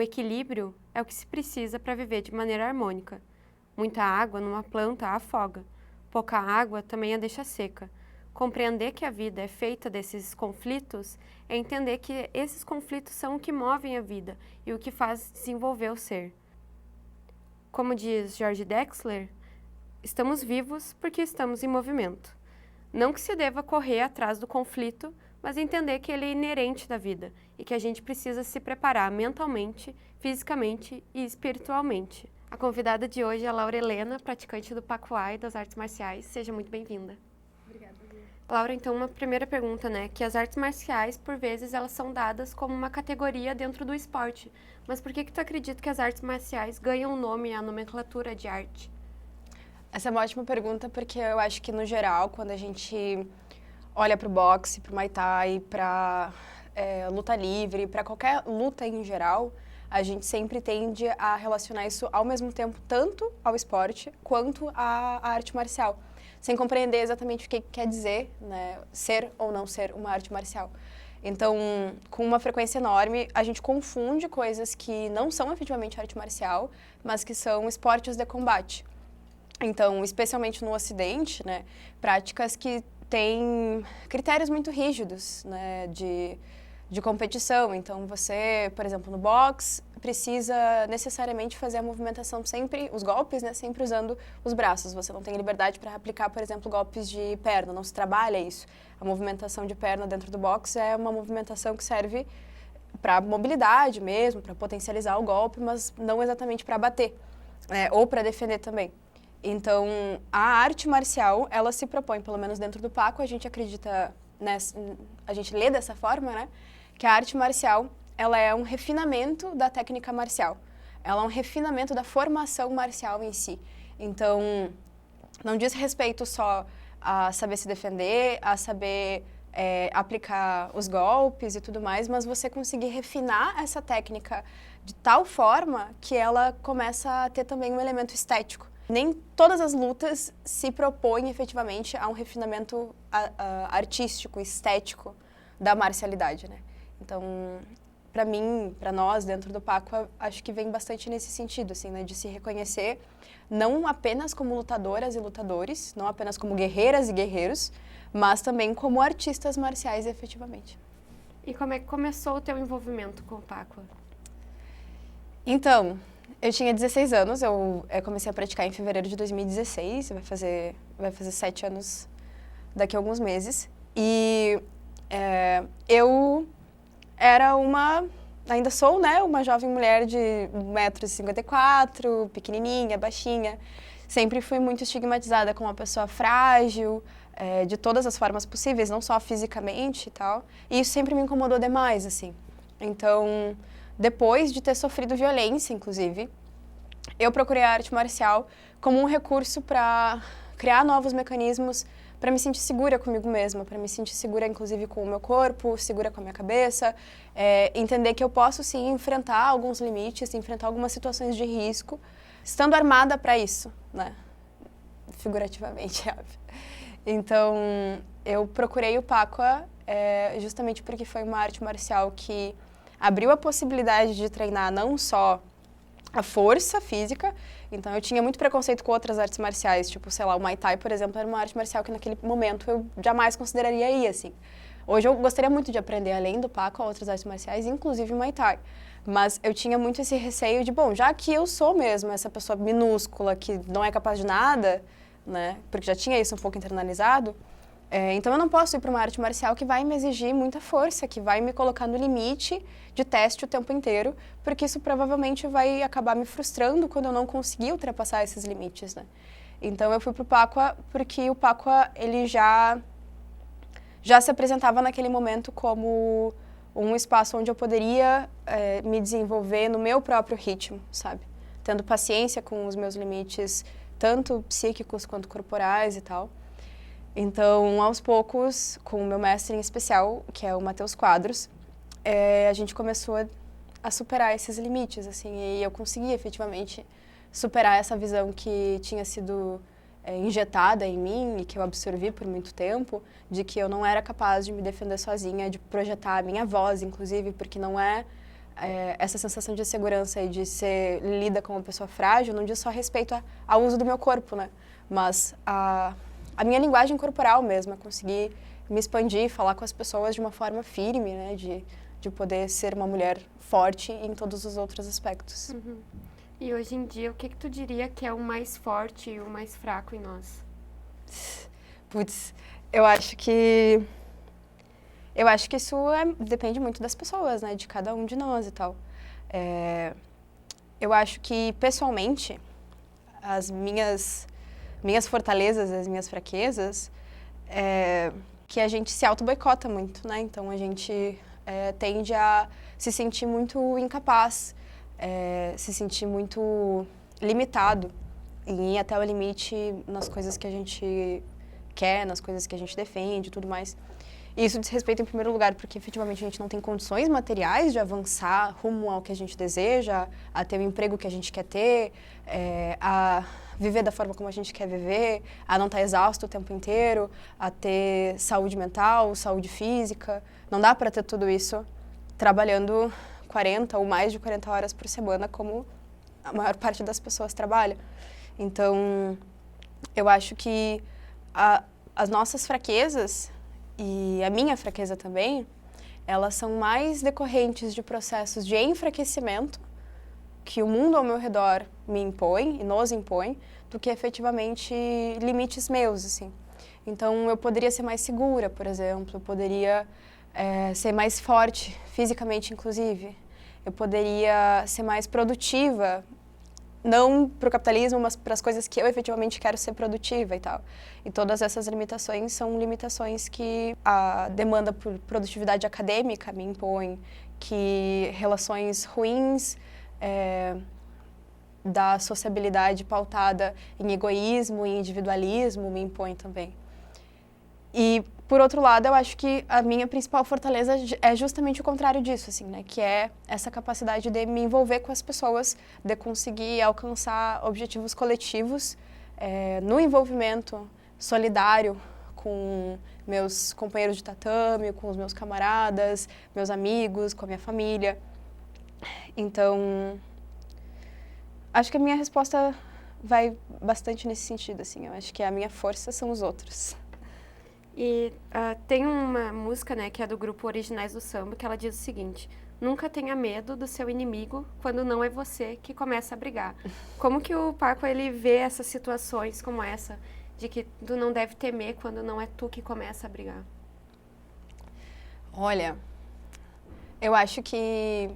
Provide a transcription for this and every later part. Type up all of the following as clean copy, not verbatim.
O equilíbrio é o que se precisa para viver de maneira harmônica. Muita água numa planta a afoga, pouca água também a deixa seca. Compreender que a vida é feita desses conflitos é entender que esses conflitos são o que movem a vida e o que faz desenvolver o ser. Como diz George Dexler, estamos vivos porque estamos em movimento. Não que se deva correr atrás do conflito, mas entender que ele é inerente da vida e que a gente precisa se preparar mentalmente, fisicamente e espiritualmente. A convidada de hoje é a Laura Helena, praticante do Pacuá e das artes marciais. Seja muito bem-vinda. Obrigada, Bia. Laura, então uma primeira pergunta, que as artes marciais, por vezes, elas são dadas como uma categoria dentro do esporte. Mas por que tu acredita que as artes marciais ganham o nome e a nomenclatura de arte? Essa é uma ótima pergunta porque eu acho que, no geral, quando a gente olha para o boxe, para o Muay Thai, para luta livre, para qualquer luta em geral, a gente sempre tende a relacionar isso ao mesmo tempo tanto ao esporte quanto à arte marcial, sem compreender exatamente o que quer dizer, né, ser ou não ser uma arte marcial. Então, com uma frequência enorme, a gente confunde coisas que não são efetivamente arte marcial, mas que são esportes de combate. Então, especialmente no Ocidente, né, práticas que têm critérios muito rígidos, né, de competição. Então, você, por exemplo, no boxe, precisa necessariamente fazer a movimentação sempre, os golpes, né, sempre usando os braços. Você não tem liberdade para aplicar, por exemplo, golpes de perna, não se trabalha isso. A movimentação de perna dentro do boxe é uma movimentação que serve para mobilidade mesmo, para potencializar o golpe, mas não exatamente para bater, ou para defender também. Então, a arte marcial, ela se propõe, pelo menos dentro do Paco, a gente acredita, a gente lê dessa forma, né, que a arte marcial, ela é um refinamento da técnica marcial. Ela é um refinamento da formação marcial em si. Então, não diz respeito só a saber se defender, a saber aplicar os golpes e tudo mais, mas você conseguir refinar essa técnica de tal forma que ela começa a ter também um elemento estético. Nem todas as lutas se propõem efetivamente a um refinamento artístico, estético da marcialidade, né? Então, para mim, para nós, dentro do Paco, acho que vem bastante nesse sentido, assim, né? De se reconhecer não apenas como lutadoras e lutadores, não apenas como guerreiras e guerreiros, mas também como artistas marciais, efetivamente. E como é que começou o teu envolvimento com o Paco? Então, eu tinha 16 anos, eu comecei a praticar em fevereiro de 2016, vai fazer 7 anos daqui a alguns meses. E eu era ainda sou, né, uma jovem mulher de 1,54 m, pequenininha, baixinha. Sempre fui muito estigmatizada como uma pessoa frágil, de todas as formas possíveis, não só fisicamente e tal. E isso sempre me incomodou demais, assim. Então, depois de ter sofrido violência, inclusive, eu procurei a arte marcial como um recurso para criar novos mecanismos para me sentir segura comigo mesma, para me sentir segura, inclusive, com o meu corpo, segura com a minha cabeça, entender que eu posso, sim, enfrentar alguns limites, enfrentar algumas situações de risco, estando armada para isso, né? Figurativamente, óbvio. Então, eu procurei o Pacua justamente porque foi uma arte marcial que abriu a possibilidade de treinar não só a força física. Então, eu tinha muito preconceito com outras artes marciais, tipo, sei lá, o Muay Thai, por exemplo, era uma arte marcial que naquele momento eu jamais consideraria ir, assim. Hoje eu gostaria muito de aprender, além do Paco, outras artes marciais, inclusive o Muay Thai. Mas eu tinha muito esse receio de, bom, já que eu sou mesmo essa pessoa minúscula que não é capaz de nada, né, porque já tinha isso um pouco internalizado, então eu não posso ir para uma arte marcial que vai me exigir muita força, que vai me colocar no limite de teste o tempo inteiro, porque isso provavelmente vai acabar me frustrando quando eu não conseguir ultrapassar esses limites, né? Então eu fui para o Pacua porque o Pacua, ele já se apresentava naquele momento como um espaço onde eu poderia me desenvolver no meu próprio ritmo, sabe? Tendo paciência com os meus limites, tanto psíquicos quanto corporais e tal. Então, aos poucos, com o meu mestre em especial, que é o Matheus Quadros, a gente começou a superar esses limites, assim, e eu consegui efetivamente superar essa visão que tinha sido injetada em mim e que eu absorvi por muito tempo, de que eu não era capaz de me defender sozinha, de projetar a minha voz, inclusive, porque não é essa sensação de segurança e de ser lida como uma pessoa frágil não diz só respeito ao uso do meu corpo, né? Mas a minha linguagem corporal mesmo, a conseguir me expandir, falar com as pessoas de uma forma firme, né? De poder ser uma mulher forte em todos os outros aspectos. Uhum. E hoje em dia, o que tu diria que é o mais forte e o mais fraco em nós? Putz, eu acho que isso depende muito das pessoas, né? De cada um de nós e tal. Eu acho que, pessoalmente, as minhas fortalezas, as minhas fraquezas, que a gente se auto-boicota muito, né? Então, a gente tende a se sentir muito incapaz, se sentir muito limitado em ir até o limite nas coisas que a gente quer, nas coisas que a gente defende e tudo mais. E isso diz respeito em primeiro lugar porque efetivamente a gente não tem condições materiais de avançar rumo ao que a gente deseja, a ter o emprego que a gente quer ter, a viver da forma como a gente quer viver, a não estar exausto o tempo inteiro, a ter saúde mental, saúde física. Não dá para ter tudo isso trabalhando 40 ou mais de 40 horas por semana, como a maior parte das pessoas trabalha. Então, eu acho que as nossas fraquezas, e a minha fraqueza também, elas são mais decorrentes de processos de enfraquecimento que o mundo ao meu redor me impõe e nos impõe, do que efetivamente limites meus, assim. Então, eu poderia ser mais segura, por exemplo, eu poderia ser mais forte, fisicamente inclusive. Eu poderia ser mais produtiva, não para o capitalismo, mas para as coisas que eu efetivamente quero ser produtiva e tal. E todas essas limitações são limitações que a demanda por produtividade acadêmica me impõe, que relações ruins da sociabilidade pautada em egoísmo e individualismo me impõe também. E, por outro lado, eu acho que a minha principal fortaleza é justamente o contrário disso, assim, né? Que é essa capacidade de me envolver com as pessoas, de conseguir alcançar objetivos coletivos no envolvimento solidário com meus companheiros de tatame, com os meus camaradas, meus amigos, com a minha família. Então, acho que a minha resposta vai bastante nesse sentido, assim. Eu acho que a minha força são os outros. E tem uma música, né, que é do grupo Originais do Samba, que ela diz o seguinte: nunca tenha medo do seu inimigo quando não é você que começa a brigar. Como que o Paco, ele vê essas situações como essa, de que tu não deve temer quando não é tu que começa a brigar? Olha, eu acho que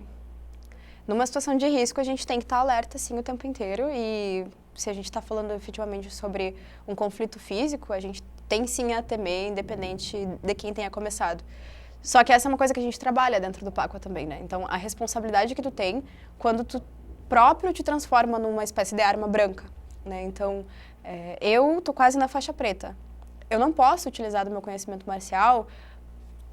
numa situação de risco a gente tem que estar alerta, sim, o tempo inteiro. E se a gente está falando efetivamente sobre um conflito físico, a gente tem sim a temer, independente de quem tenha começado. Só que essa é uma coisa que a gente trabalha dentro do Pacua também, né? Então, a responsabilidade que tu tem quando tu próprio te transforma numa espécie de arma branca, né? Então, eu tô quase na faixa preta. Eu não posso utilizar do meu conhecimento marcial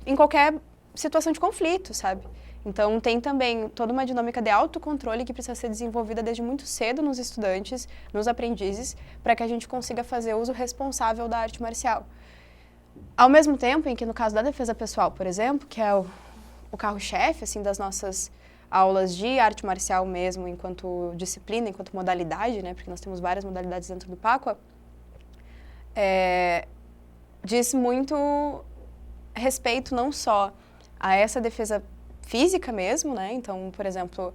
em qualquer situação de conflito, sabe? Então, tem também toda uma dinâmica de autocontrole que precisa ser desenvolvida desde muito cedo nos estudantes, nos aprendizes, para que a gente consiga fazer uso responsável da arte marcial. Ao mesmo tempo em que, no caso da defesa pessoal, por exemplo, que é o carro-chefe assim, das nossas aulas de arte marcial mesmo, enquanto disciplina, enquanto modalidade, né, porque nós temos várias modalidades dentro do Pacua, diz muito respeito não só a essa defesa física mesmo, né? Então, por exemplo,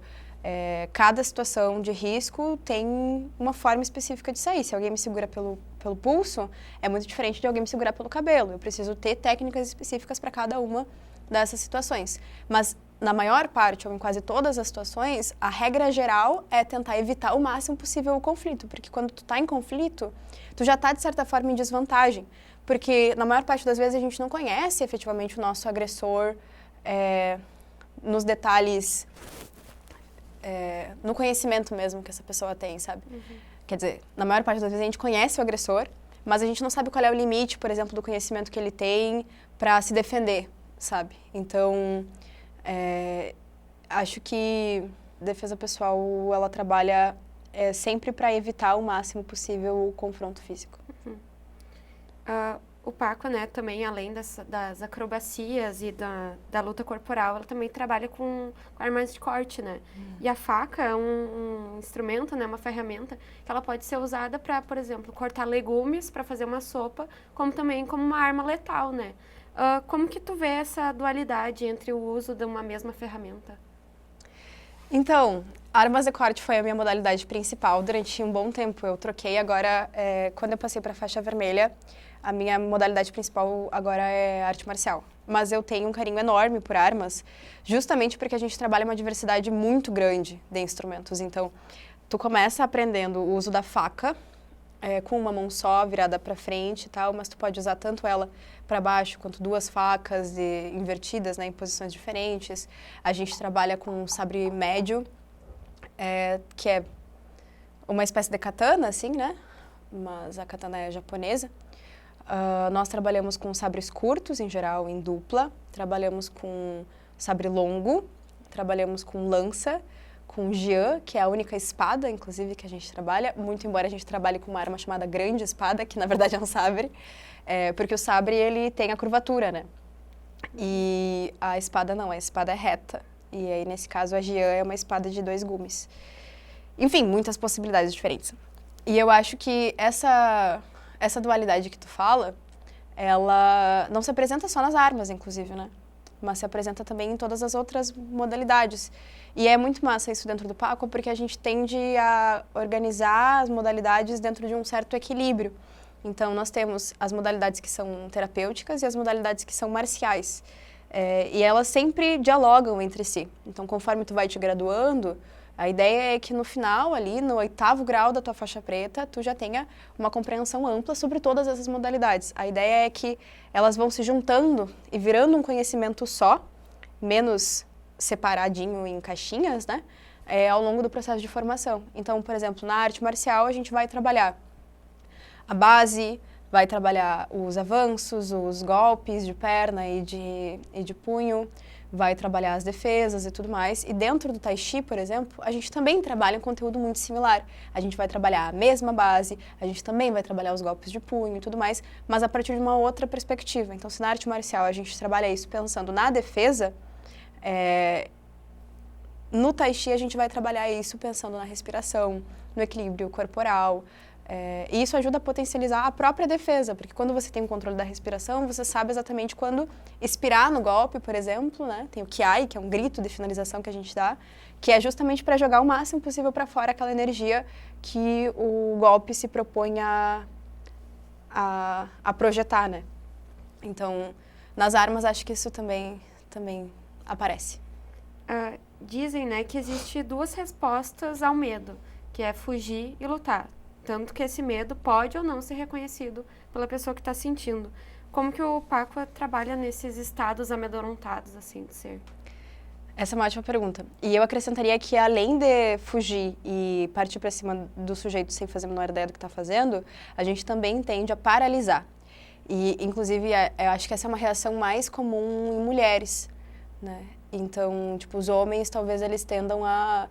cada situação de risco tem uma forma específica de sair. Se alguém me segura pelo pulso, é muito diferente de alguém me segurar pelo cabelo. Eu preciso ter técnicas específicas para cada uma dessas situações. Mas, na maior parte, ou em quase todas as situações, a regra geral é tentar evitar o máximo possível o conflito. Porque quando tu tá em conflito, tu já tá, de certa forma, em desvantagem. Porque, na maior parte das vezes, a gente não conhece efetivamente o nosso agressor nos detalhes, no conhecimento mesmo que essa pessoa tem, sabe? Uhum. Quer dizer, na maior parte das vezes a gente conhece o agressor, mas a gente não sabe qual é o limite, por exemplo, do conhecimento que ele tem para se defender, sabe? Então, acho que defesa pessoal, ela trabalha sempre para evitar o máximo possível o confronto físico. Uhum. o Paco, né, também, além das acrobacias e da luta corporal, ela também trabalha com armas de corte, né? E a faca é um instrumento, né, uma ferramenta que ela pode ser usada para, por exemplo, cortar legumes para fazer uma sopa, como também como uma arma letal, né? Como que tu vê essa dualidade entre o uso de uma mesma ferramenta? Então, armas de corte foi a minha modalidade principal durante um bom tempo. Eu troquei agora, quando eu passei para a faixa vermelha, a minha modalidade principal agora é arte marcial. Mas eu tenho um carinho enorme por armas, justamente porque a gente trabalha uma diversidade muito grande de instrumentos. Então, tu começa aprendendo o uso da faca, com uma mão só, virada para frente e tal, mas tu pode usar tanto ela para baixo quanto duas facas invertidas, né, em posições diferentes. A gente trabalha com um sabre médio, que é uma espécie de katana, assim, né? Mas a katana é japonesa. Nós trabalhamos com sabres curtos, em geral, em dupla. Trabalhamos com sabre longo. Trabalhamos com lança, com jian, que é a única espada, inclusive, que a gente trabalha. Muito embora a gente trabalhe com uma arma chamada grande espada, que na verdade é um sabre. Porque o sabre, ele tem a curvatura, né? E a espada não, a espada é reta. E aí, nesse caso, a jian é uma espada de 2 gumes. Enfim, muitas possibilidades diferentes. E eu acho que essa dualidade que tu fala, ela não se apresenta só nas armas, inclusive, né? Mas se apresenta também em todas as outras modalidades. E é muito massa isso dentro do Paco, porque a gente tende a organizar as modalidades dentro de um certo equilíbrio. Então, nós temos as modalidades que são terapêuticas e as modalidades que são marciais. E elas sempre dialogam entre si. Então, conforme tu vai te graduando, a ideia é que no final, ali, no 8º grau da tua faixa preta, tu já tenha uma compreensão ampla sobre todas essas modalidades. A ideia é que elas vão se juntando e virando um conhecimento só, menos separadinho em caixinhas, né? Ao longo do processo de formação. Então, por exemplo, na arte marcial, a gente vai trabalhar a base, vai trabalhar os avanços, os golpes de perna e de punho, vai trabalhar as defesas e tudo mais. E dentro do Tai Chi, por exemplo, a gente também trabalha um conteúdo muito similar. A gente vai trabalhar a mesma base, a gente também vai trabalhar os golpes de punho e tudo mais, mas a partir de uma outra perspectiva. Então, se na arte marcial a gente trabalha isso pensando na defesa, no Tai Chi a gente vai trabalhar isso pensando na respiração, no equilíbrio corporal. E isso ajuda a potencializar a própria defesa, porque quando você tem o controle da respiração, você sabe exatamente quando expirar no golpe, por exemplo, né? Tem o Kiai, que é um grito de finalização que a gente dá, que é justamente para jogar o máximo possível para fora aquela energia que o golpe se propõe a projetar, né? Então, nas armas, acho que isso também aparece. Dizem, né, que existe 2 respostas ao medo, que é fugir e lutar. Tanto que esse medo pode ou não ser reconhecido pela pessoa que está sentindo. Como que o Paco trabalha nesses estados amedrontados, assim, de ser? Essa é uma ótima pergunta. E eu acrescentaria que, além de fugir e partir para cima do sujeito sem fazer a menor ideia do que está fazendo, a gente também tende a paralisar. E, inclusive, eu acho que essa é uma reação mais comum em mulheres, né? Então, tipo, os homens, talvez eles tendam a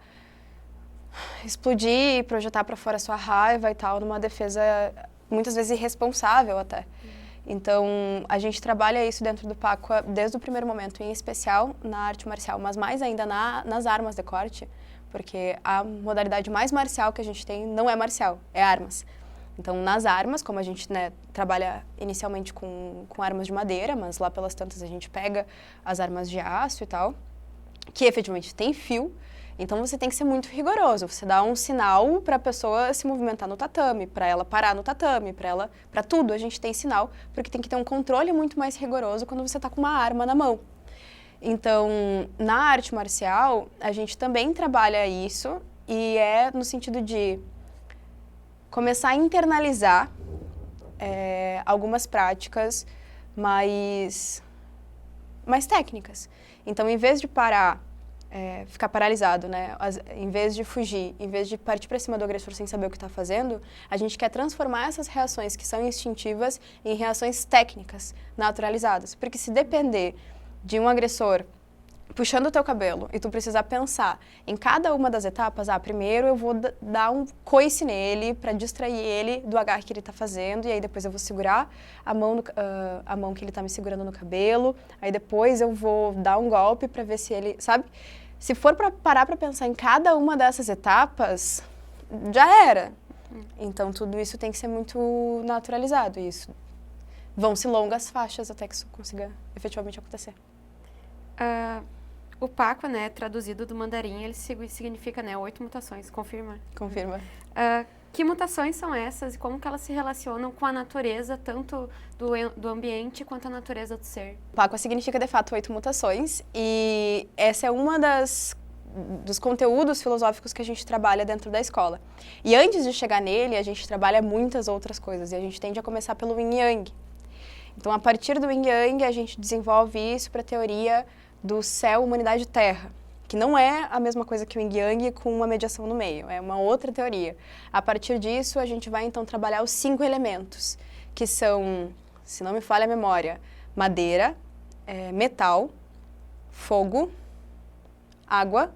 explodir, projetar para fora a sua raiva e tal, numa defesa muitas vezes irresponsável até. Então, a gente trabalha isso dentro do Paco desde o primeiro momento, em especial na arte marcial, mas mais ainda nas armas de corte, porque a modalidade mais marcial que a gente tem não é marcial, é armas. Então, nas armas, como a gente, né, trabalha inicialmente com armas de madeira, mas lá pelas tantas a gente pega as armas de aço e tal, que efetivamente tem fio. Então, você tem que ser muito rigoroso. Você dá um sinal para a pessoa se movimentar no tatame, para ela parar no tatame, para tudo a gente tem sinal, porque tem que ter um controle muito mais rigoroso quando você está com uma arma na mão. Então, na arte marcial, a gente também trabalha isso e é no sentido de começar a internalizar algumas práticas mais técnicas. Então, em vez de ficar paralisado, né? Em vez de fugir, em vez de partir para cima do agressor sem saber o que está fazendo, a gente quer transformar essas reações que são instintivas em reações técnicas, naturalizadas. Porque se depender de um agressor puxando o teu cabelo e tu precisar pensar em cada uma das etapas, primeiro eu vou dar um coice nele para distrair ele do agarre que ele tá fazendo, e aí depois eu vou segurar a mão que ele tá me segurando no cabelo, aí depois eu vou dar um golpe para ver se ele, sabe? Se for para parar para pensar em cada uma dessas etapas, já era. Então tudo isso tem que ser muito naturalizado, isso. Vão-se longas faixas até que isso consiga efetivamente acontecer. O Pakwa, né, traduzido do mandarim, ele significa, né, 8 mutações. Confirma? Confirma. Que mutações são essas e como que elas se relacionam com a natureza, tanto do ambiente quanto a natureza do ser? Pakwa significa, de fato, 8 mutações, e essa é uma dos conteúdos filosóficos que a gente trabalha dentro da escola. E antes de chegar nele, a gente trabalha muitas outras coisas, e a gente tende a começar pelo Yin Yang. Então, a partir do Yin Yang, a gente desenvolve isso para a teoria do céu, humanidade e terra, que não é a mesma coisa que o Yin Yang com uma mediação no meio, é uma outra teoria. A partir disso, a gente vai então trabalhar os 5 elementos, que são, se não me falha a memória, madeira, metal, fogo, água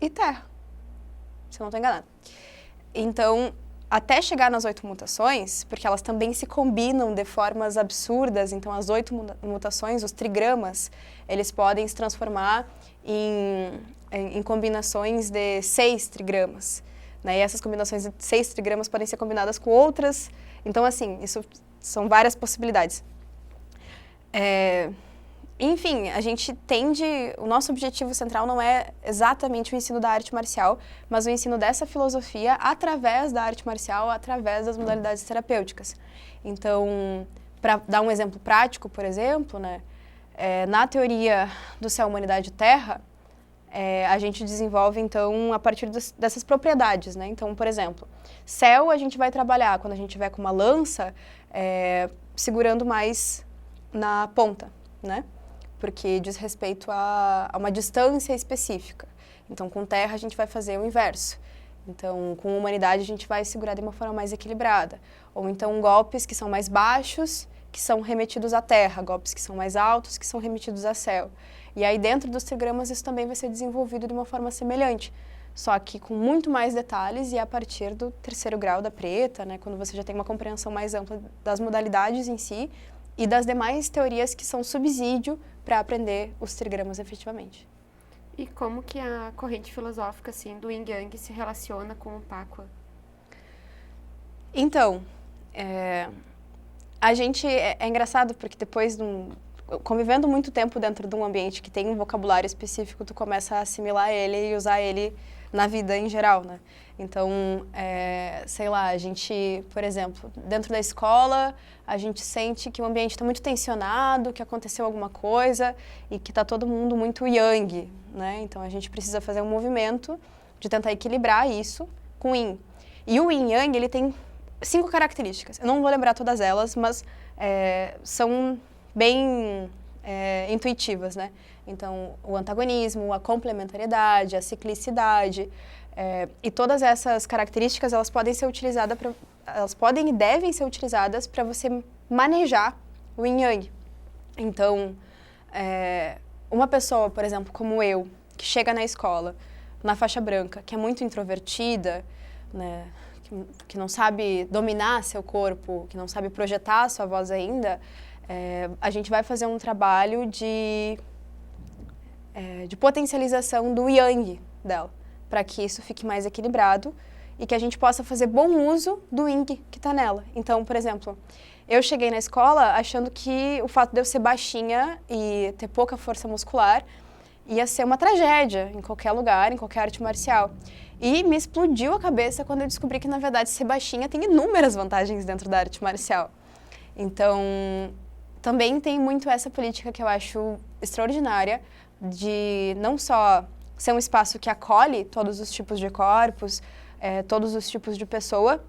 e terra, se eu não estou enganada. Então, até chegar nas 8 mutações, porque elas também se combinam de formas absurdas, então as 8 mutações, os trigramas, eles podem se transformar em combinações de 6 trigramas, né? E essas combinações de 6 trigramas podem ser combinadas com outras, então assim, isso são várias possibilidades. Enfim, a gente o nosso objetivo central não é exatamente o ensino da arte marcial, mas o ensino dessa filosofia através da arte marcial, através das modalidades terapêuticas. Então, para dar um exemplo prático, por exemplo, né, na teoria do céu, humanidade e terra, a gente desenvolve, então, a partir dessas propriedades, né? Então, por exemplo, céu a gente vai trabalhar quando a gente tiver com uma lança, segurando mais na ponta, né? Porque diz respeito a uma distância específica. Então, com terra, a gente vai fazer o inverso. Então, com humanidade, a gente vai segurar de uma forma mais equilibrada. Ou então, golpes que são mais baixos, que são remetidos à terra. Golpes que são mais altos, que são remetidos a céu. E aí, dentro dos trigramas, isso também vai ser desenvolvido de uma forma semelhante. Só que com muito mais detalhes e a partir do 3º grau da preta, né? Quando você já tem uma compreensão mais ampla das modalidades em si e das demais teorias que são subsídio para aprender os trigramas efetivamente. E como que a corrente filosófica, assim, do Yin Yang se relaciona com o Pakwa? Então, a gente... É engraçado porque depois, convivendo muito tempo dentro de um ambiente que tem um vocabulário específico, tu começa a assimilar ele e usar ele na vida em geral, né? Então, sei lá, a gente, por exemplo, dentro da escola, a gente sente que o ambiente está muito tensionado, que aconteceu alguma coisa e que está todo mundo muito yang, né? Então, a gente precisa fazer um movimento de tentar equilibrar isso com o yin. E o yin yang, ele tem 5 características. Eu não vou lembrar todas elas, mas são bem intuitivas, né? Então, o antagonismo, a complementariedade, a ciclicidade, e todas essas características, elas podem ser utilizadas elas podem e devem ser utilizadas para você manejar o yin yang. Então, uma pessoa, por exemplo, como eu, que chega na escola, na faixa branca, que é muito introvertida, né, que não sabe dominar seu corpo, que não sabe projetar a sua voz ainda, a gente vai fazer um trabalho de potencialização do yang dela, para que isso fique mais equilibrado e que a gente possa fazer bom uso do yin que está nela. Então, por exemplo, eu cheguei na escola achando que o fato de eu ser baixinha e ter pouca força muscular ia ser uma tragédia em qualquer lugar, em qualquer arte marcial. E me explodiu a cabeça quando eu descobri que, na verdade, ser baixinha tem inúmeras vantagens dentro da arte marcial. Então, também tem muito essa política que eu acho extraordinária, de não só ser um espaço que acolhe todos os tipos de corpos, todos os tipos de pessoa,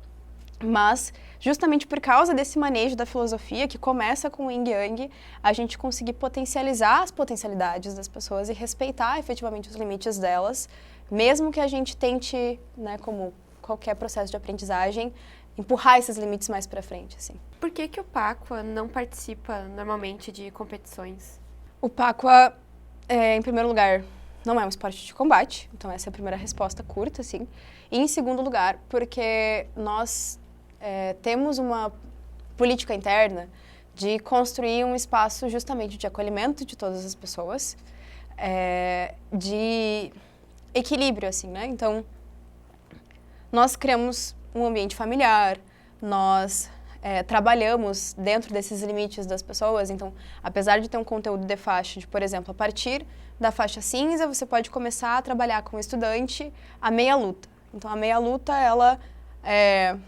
mas justamente por causa desse manejo da filosofia, que começa com o Yin Yang, a gente conseguir potencializar as potencialidades das pessoas e respeitar efetivamente os limites delas, mesmo que a gente tente, né, como qualquer processo de aprendizagem, empurrar esses limites mais para frente, assim. Por que o Pakwa não participa normalmente de competições? O Pacua, em primeiro lugar, não é um esporte de combate, então essa é a primeira resposta curta, assim. E em segundo lugar, porque nós temos uma política interna de construir um espaço justamente de acolhimento de todas as pessoas, de equilíbrio, assim, né? Então, nós criamos um ambiente familiar, nós trabalhamos dentro desses limites das pessoas. Então, apesar de ter um conteúdo de faixa, de, por exemplo, a partir da faixa cinza, você pode começar a trabalhar com o estudante a meia luta. Então, a meia luta, ela é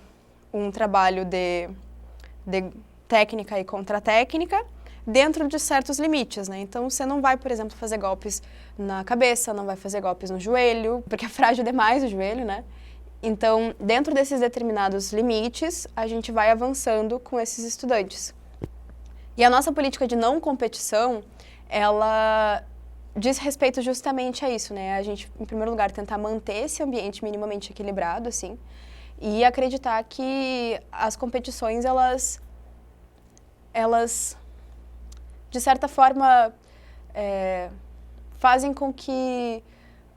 um trabalho de técnica e contra-técnica dentro de certos limites, né? Então, você não vai, por exemplo, fazer golpes na cabeça, não vai fazer golpes no joelho, porque é frágil demais o joelho, né? Então, dentro desses determinados limites, a gente vai avançando com esses estudantes. E a nossa política de não competição, ela diz respeito justamente a isso, né? A gente, em primeiro lugar, tentar manter esse ambiente minimamente equilibrado, assim, e acreditar que as competições, elas de certa forma, fazem com que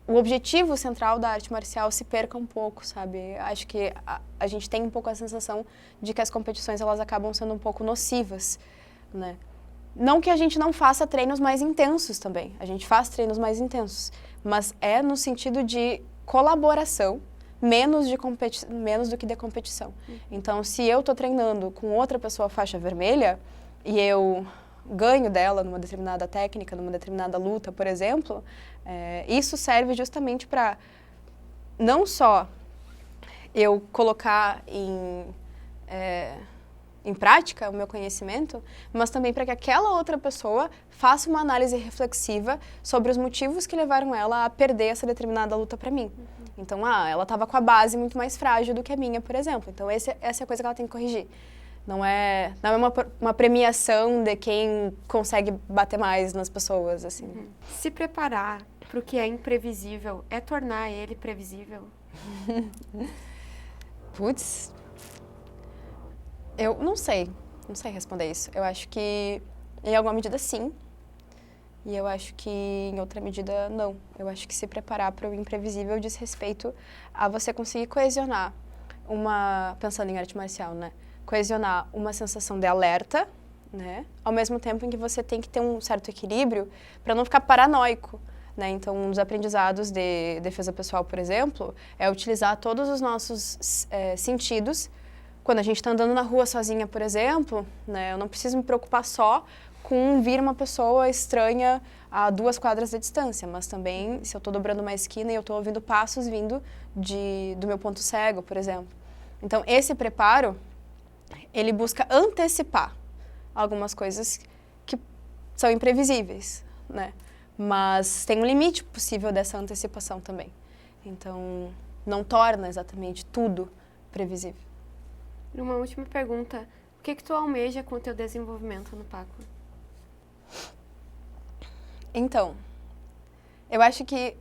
o objetivo central da arte marcial se perca um pouco, sabe? Acho que a gente tem um pouco a sensação de que as competições, elas acabam sendo um pouco nocivas, né? Não que a gente não faça treinos mais intensos também, a gente faz treinos mais intensos, mas é no sentido de colaboração, menos do que de competição. Então, se eu estou treinando com outra pessoa faixa vermelha e eu ganho dela numa determinada técnica, numa determinada luta, por exemplo, isso serve justamente para não só eu colocar em prática o meu conhecimento, mas também para que aquela outra pessoa faça uma análise reflexiva sobre os motivos que levaram ela a perder essa determinada luta para mim. Então, ela estava com a base muito mais frágil do que a minha, por exemplo. Então, essa é a coisa que ela tem que corrigir. Não é uma premiação de quem consegue bater mais nas pessoas, assim. Se preparar para o que é imprevisível é tornar ele previsível? Putz, eu não sei responder isso. Eu acho que, em alguma medida, sim. E eu acho que, em outra medida, não. Eu acho que se preparar para o imprevisível diz respeito a você conseguir coesionar pensando em arte marcial, né? Coesionar uma sensação de alerta, né? Ao mesmo tempo em que você tem que ter um certo equilíbrio para não ficar paranoico, né? Então, um dos aprendizados de defesa pessoal, por exemplo, é utilizar todos os nossos sentidos. Quando a gente está andando na rua sozinha, por exemplo, né? Eu não preciso me preocupar só com vir uma pessoa estranha a 2 quadras de distância, mas também se eu estou dobrando uma esquina e eu estou ouvindo passos vindo do meu ponto cego, por exemplo. Então, esse preparo, ele busca antecipar algumas coisas que são imprevisíveis, né? Mas tem um limite possível dessa antecipação também. Então, não torna exatamente tudo previsível. Uma última pergunta. O que tu almeja com o teu desenvolvimento no Pacua? Então, eu acho que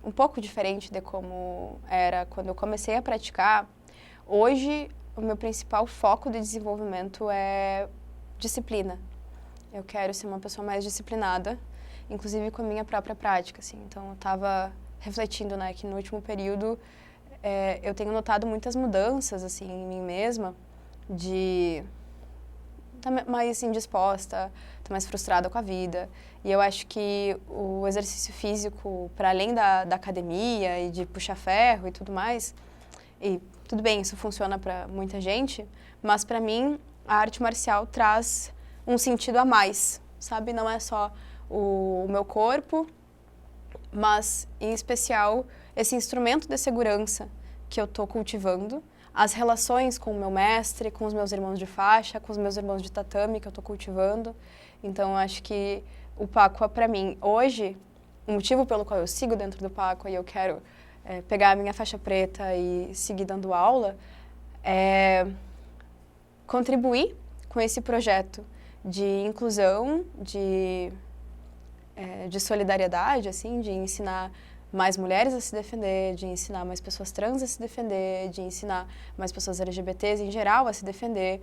um pouco diferente de como era quando eu comecei a praticar, hoje o meu principal foco de desenvolvimento é disciplina. Eu quero ser uma pessoa mais disciplinada, inclusive com a minha própria prática, assim. Então, eu estava refletindo, né, que no último período eu tenho notado muitas mudanças, assim, em mim mesma, de estar mais indisposta, estar mais frustrada com a vida. E eu acho que o exercício físico, para além da academia e de puxar ferro e tudo mais, e tudo bem, isso funciona para muita gente, mas para mim a arte marcial traz um sentido a mais, sabe? Não é só o meu corpo, mas em especial esse instrumento de segurança que eu estou cultivando, as relações com o meu mestre, com os meus irmãos de faixa, com os meus irmãos de tatame que eu estou cultivando. Então, eu acho que o Pacua, para mim, hoje, o motivo pelo qual eu sigo dentro do Pacua e eu quero pegar a minha faixa preta e seguir dando aula, é contribuir com esse projeto de inclusão, de solidariedade, assim, de ensinar mais mulheres a se defender, de ensinar mais pessoas trans a se defender, de ensinar mais pessoas LGBTs em geral a se defender,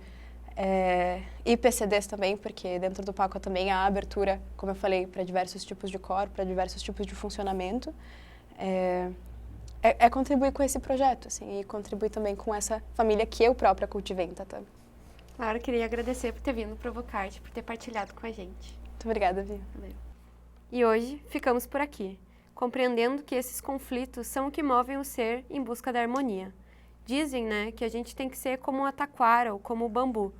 e PCDs também, porque dentro do PACO também há abertura, como eu falei, para diversos tipos de core, para diversos tipos de funcionamento. Contribuir com esse projeto, assim, e contribuir também com essa família que eu própria cultivei em Tatame. Claro, queria agradecer por ter vindo Provocar-te, por ter partilhado com a gente. Muito obrigada, Vi. Valeu. E hoje ficamos por aqui, compreendendo que esses conflitos são o que movem o ser em busca da harmonia. Dizem, né, que a gente tem que ser como a taquara ou como o bambu,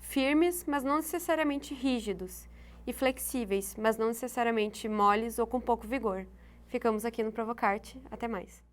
firmes, mas não necessariamente rígidos, e flexíveis, mas não necessariamente moles ou com pouco vigor. Ficamos aqui no Provocar-te. Até mais.